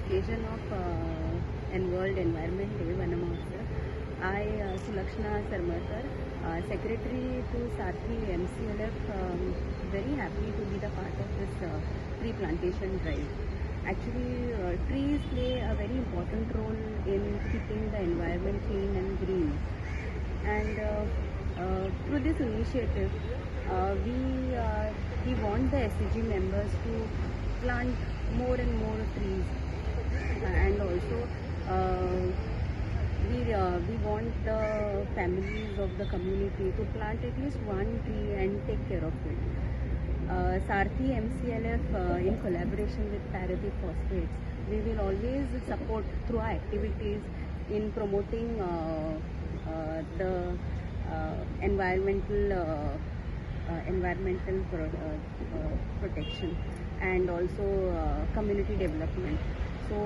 occasion of World Environment Day, Vana Mahotsav, I, Sulakshana Sarmarkar, Secretary to Sarthi MCLF, very happy to be the part of this tree plantation drive. Actually, trees play a very important role in keeping the environment clean and green. And through this initiative, we want the SCG members to plant more and more trees, and also we want the families of the community to plant at least one tree and take care of it. Sarthi MCLF, in collaboration with Paradeep Phosphates, we will always support through our activities in promoting the environmental protection and also community development. So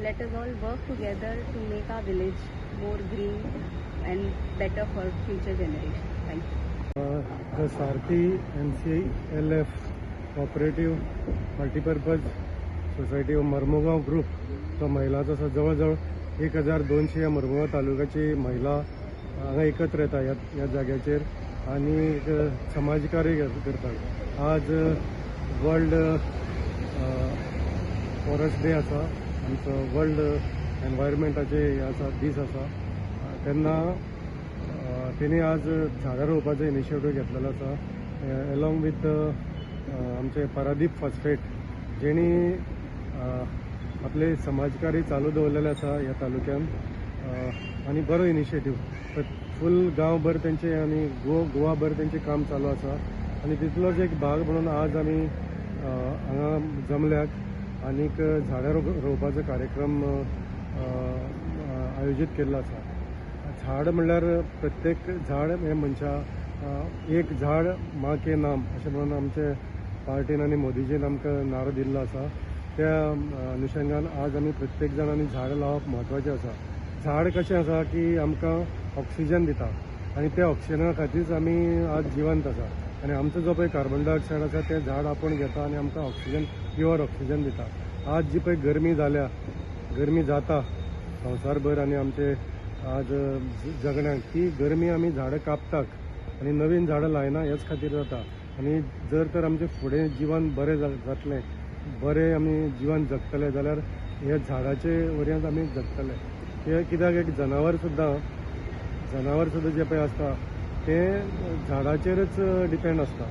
let us all work together to make our village more green and better for future generations. Thank you. The Sarthi MCLF Cooperative Multipurpose Society of Mormugao group तो महिलांचा असा जवळजवळ 1200 या मर्मुगाव तालुक्याची महिला हांगा एकत्र येता ह्या जाग्याचेर आनी एक समाजकार्य करतात. आज वर्ल्ड फॉरेस्ट डे आसा, आमचो वर्ल्ड एनवायरमेंटाचे आसा दीस आसा, तेन्ना तेणी आज झाडां रोवपाचो इनिशिएटीव घेतलेलो आसा अलॉंग विथ आमचे पारादीप फॉस्फेट जेणी आपले समाजकारी चालू दवरलेले आसा ह्या तालुक्यात आनी बरो इनिशिएटीव फूल गांवभर तेंचे आनी गोवाभर तेंचें काम चालू आसा आनी तितलोच एक भाग म्हणून आज आमी हांगा जमल्यात आनीक झाडां रोवपाचो कार्यक्रम आयोजीत केल्लो आसा. झाड म्हणल्यार प्रत्येक झाड हे मनशा एक झाड माँ के नाम अशें म्हणून आमचे पार्टीन आनी मोदीजीन आमकां नारो दिल्लो आसा. त्या अनुशंगान आज आमी प्रत्येक जाणांनी झाड लावप म्हत्वाचें आसा. झाड कशें आसा की आमकां ऑक्सिजन दिता आनी त्या ऑक्सिजना खातीरच आमी आज जिवंत आसा आनी आमचो जो पळय कार्बन डायऑक्सायड आसा तें झाड आपूण घेता आनी आमकां ऑक्सिजन प्युअर ऑक्सिजन दिता. आज जी पळय गरमी जाता संवसारभर आनी आमचे आज जगण्याक ती गरमी आमी झाडां कापतात आनी नवीन झाडां लायना हेच खातीर जाता. आनी जर तर आमचें फुडें जीवन बरें जातलें, बरें आमी जीवन जगतले जाल्यार हे झाडाचे वरयांत आमी जगतले. ते कित्याक एक जनावर सुद्दां जे पळय आसता ते झाडाचेरच डिपेंड आसता.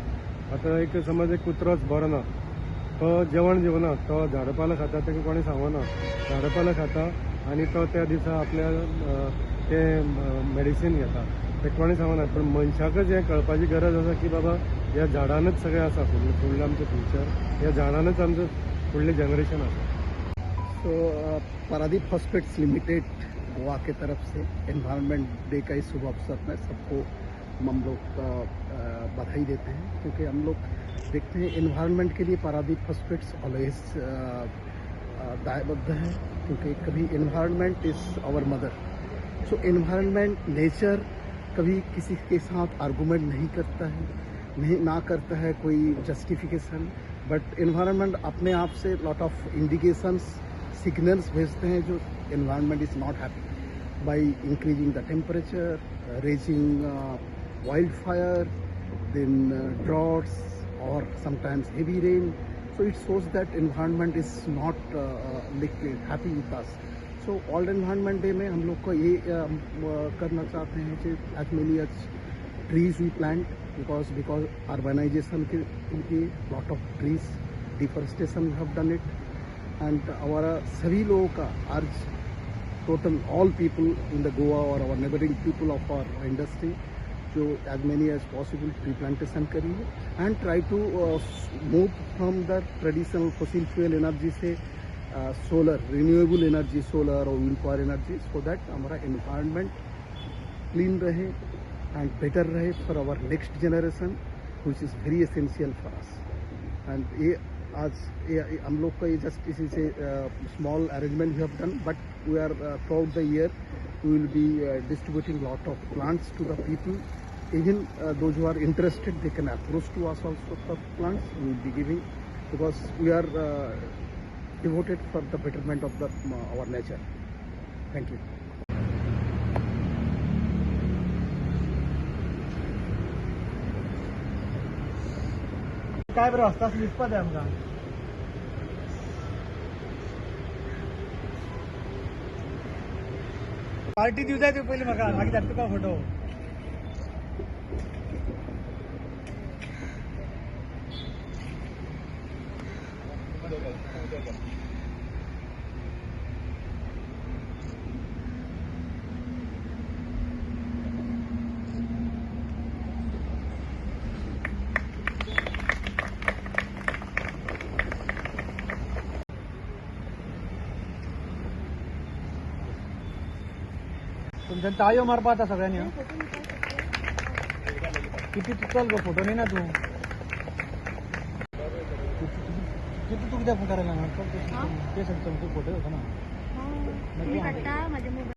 आतां एक समज एक कुत्रोच बरो ना, तो जेवण जेवना, तो झाडापालो खाता, ताका कोणी सांगना, झाडापालो खाता आनी तो त्या दिसा आपल्या ते मेडिसीन घेता, ते कोणी सांगना. पण मनशाकच हें कळपाची गरज आसा की बाबा ह्या झाडानच सगळें आसा, फुडलें आमचें फ्युचर ह्या झाडानच आमचें फुडलें जनरेशन आसा. तो पारादीप फॉस्फेट्स लिमिटेड गोवा के तरफ से एनवायरनमेंट डे का इस शुभ अवसर में सबको हम लोग बधाई देते हैं, क्योंकि हम लोग देखते हैं एनवायरनमेंट के लिए पारादीप फॉस्फेट्स ऑलवेज दायबद्ध है, क्योंकि कभी environment is our mother. So environment nature कभी किसी के साथ आर्गूमेंट नहीं करता है कोई जस्टिफिकेशन, बट एनवायरनमेंट अपने आप से लॉट ऑफ इंडिकेशंस सिग्नल्स भेजते हैं जो environment is not happy by increasing the temperature, raising wild fire, then droughts or sometimes heavy rain. So it shows that environment is not happy with us. So World Environment Day में हम लोग को ये करना चाहते हैं कि as many as trees we plant, because urbanization K lot of trees, deforestation have done it, and our सभी लोगों का urge total all people in the Goa or our neighboring people of our industry जो as many as possible tree plantation करिए and try to move from the traditional fossil fuel energy say solar, renewable energy, solar और wind power energy, so that हमारा environment clean रहे and better रहे for our next generation, which is very essential for us. And ये आज हम लोग का ये just इसी से small arrangement we have done, but we are throughout the year we will be distributing lot of plants to the people. Even those who are interested, they can approach to us also for plants we will be giving, because we are devoted for the betterment of our nature. Thank you. काय बरं हस्तास लिपत आहे आमकां party दिवं जाय पयलीं म्हाका मागीर धाडटा तुका फोटो तुमच्या ताळयो मारपा आता सगळ्यांनी हं? किती चल गो फोटो नाही ना तू किती तू किती फोटो राहिला ते सांगतो तू फोटो होता ना हो, तुम्ही काढता माझ्या मोबाईल